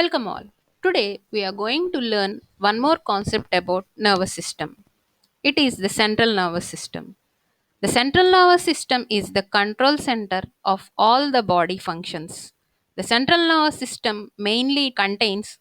Welcome all. Today we are going to learn one more concept about nervous system. It is the central nervous system. The central nervous system is the control center of all the body functions. The central nervous system mainly contains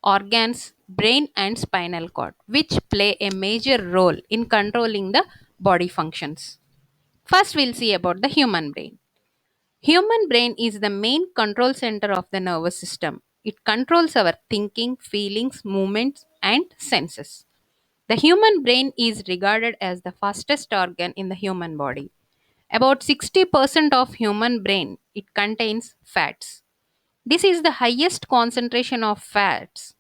organs, brain and spinal cord which play a major role in controlling the body functions. First we'll see about the human brain. Human brain is the main control center of the nervous system. It controls our thinking, feelings, movements, and senses. The human brain is regarded as the fastest organ in the human body. About 60% of human brain it contains fats. This is the highest concentration of fats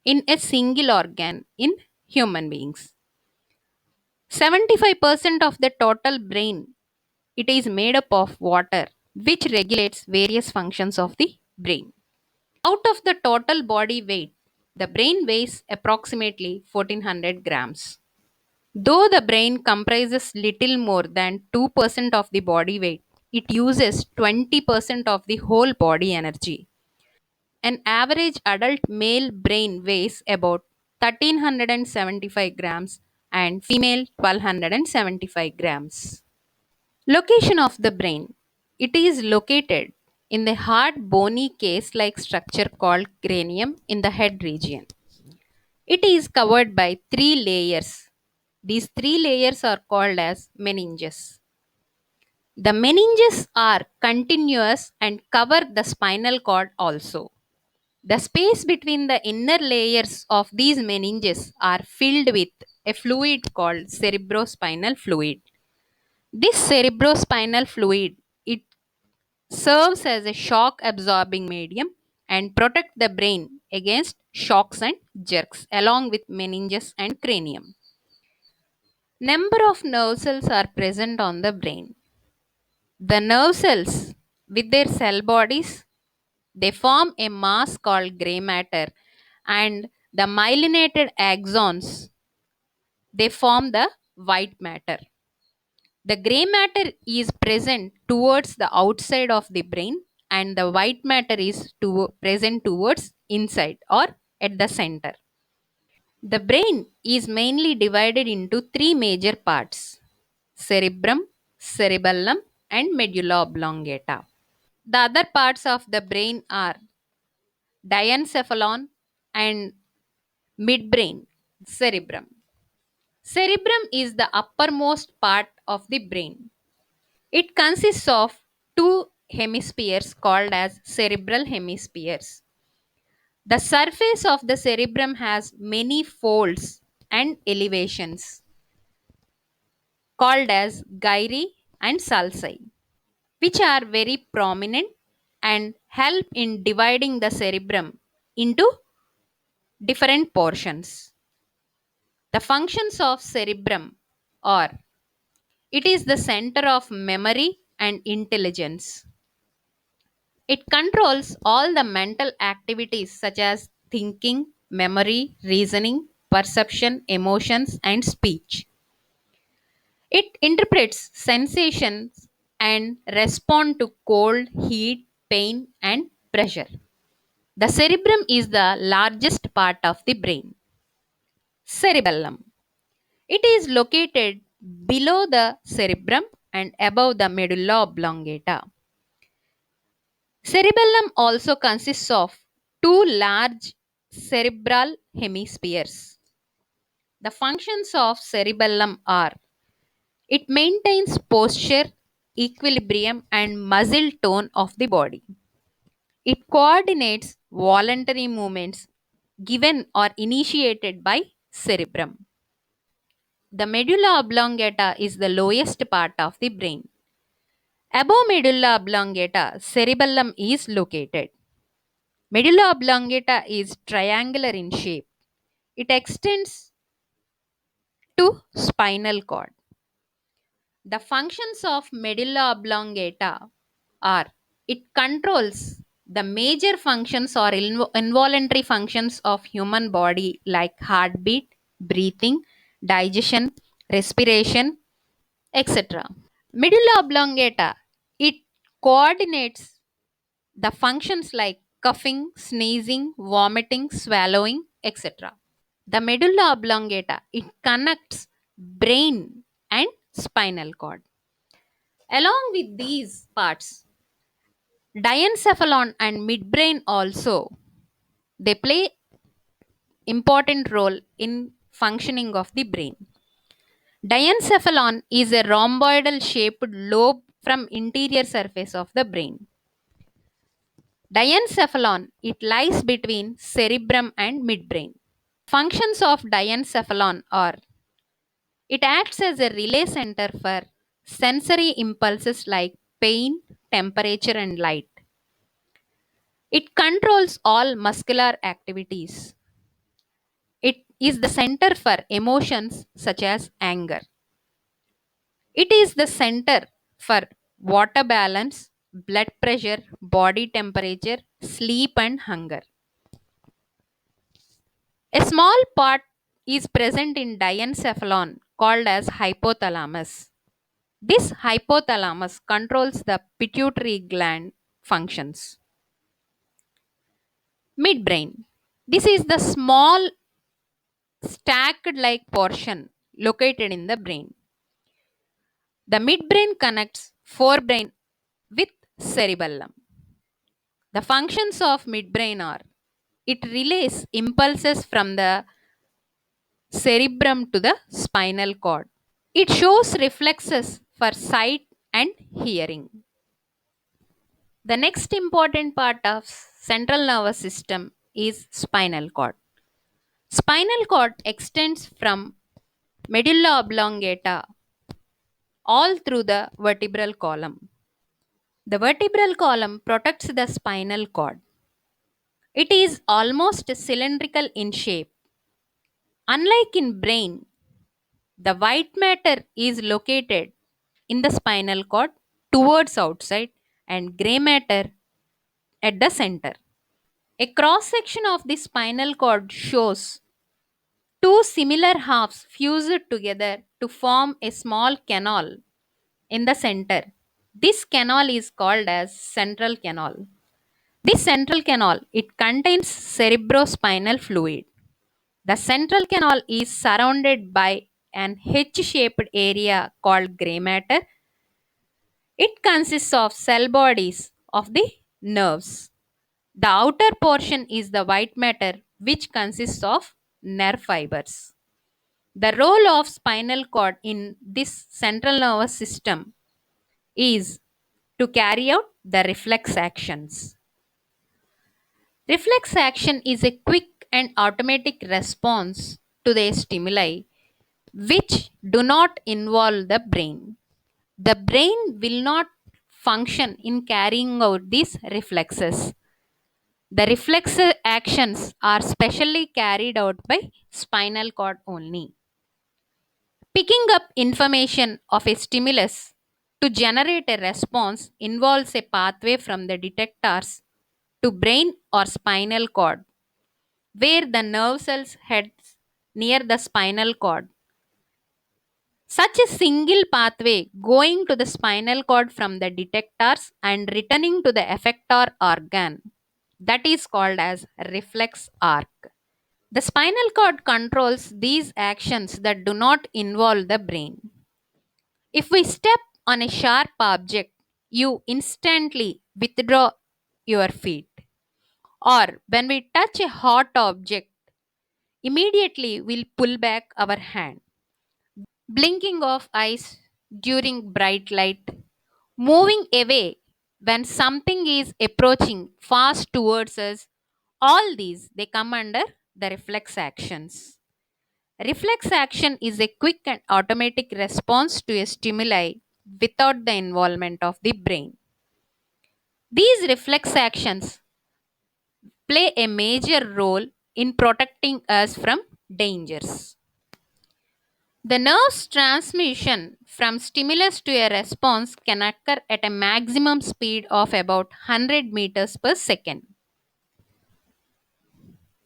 in a single organ in human beings. 75% of the total brain it is made up of water, which regulates various functions of the brain. Out of the total body weight, the brain weighs approximately 1400 grams. Though the brain comprises little more than 2% of the body weight, it uses 20% of the whole body energy. An average adult male brain weighs about 1375 grams and female 1275 grams. Location of the brain. It is located in the hard bony case like structure called cranium in the head region. It is covered by three layers. These three layers are called as meninges. The meninges are continuous and cover the spinal cord also. The space between the inner layers of these meninges are filled with a fluid called cerebrospinal fluid. This cerebrospinal fluid it serves as a shock absorbing medium and protect the brain against shocks and jerks along with meninges and cranium. Number of nerve cells are present on the brain. The nerve cells with their cell bodies they form a mass called gray matter and the myelinated axons they form the white matter. The gray matter is present towards the outside of the brain and the white matter is present towards inside or at the center. The brain is mainly divided into three major parts: cerebrum, cerebellum, and medulla oblongata. The other parts of the brain are diencephalon and midbrain, cerebrum. Cerebrum is the uppermost part of the brain. It consists of two hemispheres called as cerebral hemispheres. The surface of the cerebrum has many folds and elevations called as gyri and sulci, which are very prominent and help in dividing the cerebrum into different portions. The functions of cerebrum are it is the center of memory and intelligence. It controls all the mental activities such as thinking, memory, reasoning, perception, emotions, and speech. It interprets sensations and respond to cold, heat, pain, and pressure. The cerebrum is the largest part of the brain. Cerebellum. It is located below the cerebrum and above the medulla oblongata. Cerebellum also consists of two large cerebral hemispheres. The functions of cerebellum are it maintains posture, equilibrium, and muscle tone of the body. It coordinates voluntary movements given or initiated by cerebrum. The medulla oblongata is the lowest part of the brain. Above medulla oblongata, cerebellum is located. Medulla oblongata is triangular in shape. It extends to spinal cord. The functions of medulla oblongata are it controls the major functions or involuntary functions of human body like heartbeat, breathing, digestion, respiration, etc. Medulla oblongata it coordinates the functions like coughing, sneezing, vomiting, swallowing, etc. The medulla oblongata, it connects brain and spinal cord. Along with these parts, diencephalon and midbrain also, they play important role in functioning of the brain. Diencephalon is a rhomboidal shaped lobe from interior surface of the brain. Diencephalon, it lies between cerebrum and midbrain. Functions of diencephalon are: it acts as a relay center for sensory impulses like pain, temperature, and light. It controls all muscular activities. It is the center for emotions such as anger. It is the center for water balance, blood pressure, body temperature, sleep, and hunger. A small part is present in diencephalon called as hypothalamus. This hypothalamus controls the pituitary gland functions. Midbrain. This is the small stacked like portion located in the brain. The midbrain connects forebrain with cerebellum. The functions of midbrain are: it relays impulses from the cerebrum to the spinal cord. It shows reflexes for sight and hearing. The next important part of central nervous system is spinal cord. Spinal cord extends from medulla oblongata all through the vertebral column. The vertebral column protects the spinal cord. It is almost cylindrical in shape. Unlike in brain, the white matter is located in the spinal cord towards outside and gray matter at the center. A cross section of the spinal cord shows two similar halves fused together to form a small canal in the center. This canal is called as central canal. This central canal, it contains cerebrospinal fluid. The central canal is surrounded by an H-shaped area called gray matter. It consists of cell bodies of the nerves. The outer portion is the white matter, which consists of nerve fibers. The role of spinal cord in this central nervous system is to carry out the reflex actions. Reflex action is a quick and automatic response to the stimuli which do not involve the brain. The brain will not function in carrying out these reflexes. The reflex actions are specially carried out by spinal cord only. Picking up information of a stimulus to generate a response involves a pathway from the detectors to brain or spinal cord, where the nerve cells heads near the spinal cord. Such a single pathway going to the spinal cord from the detectors and returning to the effector organ, that is called as reflex arc. The spinal cord controls these actions that do not involve the brain. If we step on a sharp object, you instantly withdraw your feet. Or when we touch a hot object, immediately we'll pull back our hand. Blinking of eyes during bright light, moving away when something is approaching fast towards us, all these they come under the reflex actions. Reflex action is a quick and automatic response to a stimuli without the involvement of the brain. These reflex actions play a major role in protecting us from dangers. The nerve's transmission from stimulus to a response can occur at a maximum speed of about 100 meters per second.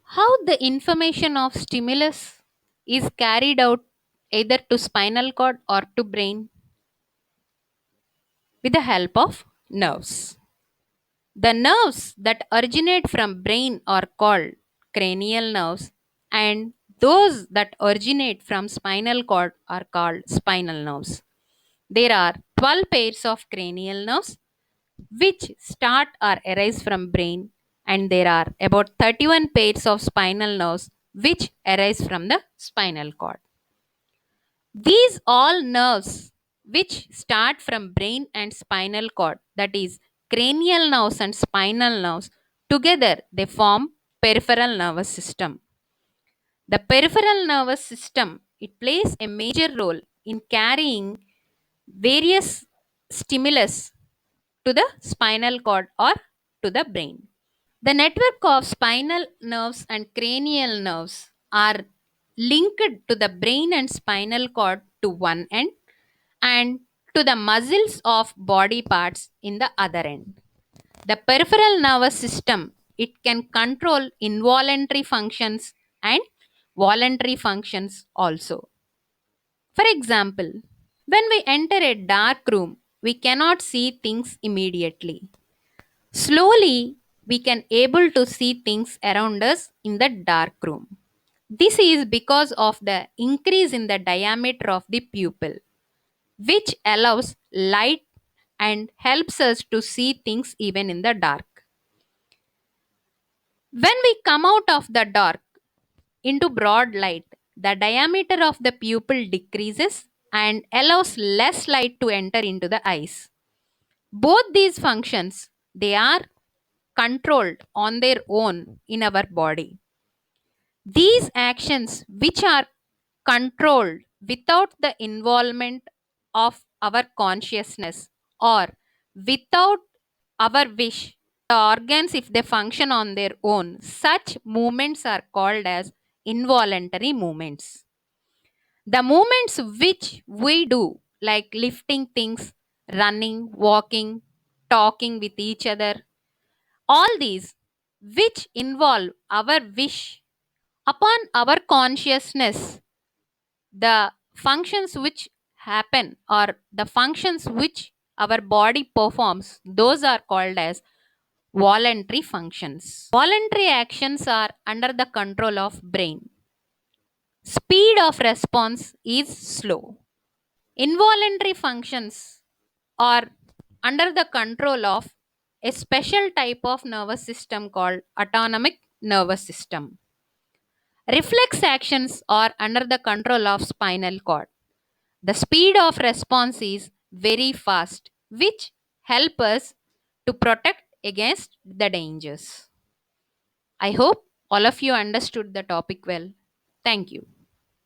How the information of stimulus is carried out either to spinal cord or to brain? With the help of nerves. The nerves that originate from brain are called cranial nerves, and those that originate from spinal cord are called spinal nerves. There are 12 pairs of cranial nerves which start or arise from brain, and there are about 31 pairs of spinal nerves which arise from the spinal cord. These all nerves which start from brain and spinal cord, that is cranial nerves and spinal nerves, together they form peripheral nervous system. The peripheral nervous system, it plays a major role in carrying various stimulus to the spinal cord or to the brain. The network of spinal nerves and cranial nerves are linked to the brain and spinal cord to one end and to the muscles of body parts in the other end. The peripheral nervous system, it can control involuntary functions and voluntary functions also. For example, when we enter a dark room, we cannot see things immediately. Slowly, we can able to see things around us in the dark room. This is because of the increase in the diameter of the pupil, which allows light and helps us to see things even in the dark. When we come out of the dark into broad light, the diameter of the pupil decreases and allows less light to enter into the eyes. Both these functions, they are controlled on their own in our body. These actions which are controlled without the involvement of our consciousness or without our wish, the organs, if they function on their own, such movements are called as involuntary movements. The movements which we do, like lifting things, running, walking, talking with each other, all these which involve our wish upon our consciousness, the functions which happen or the functions which our body performs, those are called as voluntary functions. Voluntary actions are under the control of brain. Speed of response is slow. Involuntary functions are under the control of a special type of nervous system called autonomic nervous system. Reflex actions are under the control of spinal cord. The speed of response is very fast, which help us to protect against the dangers. I hope all of you understood the topic well. Thank you.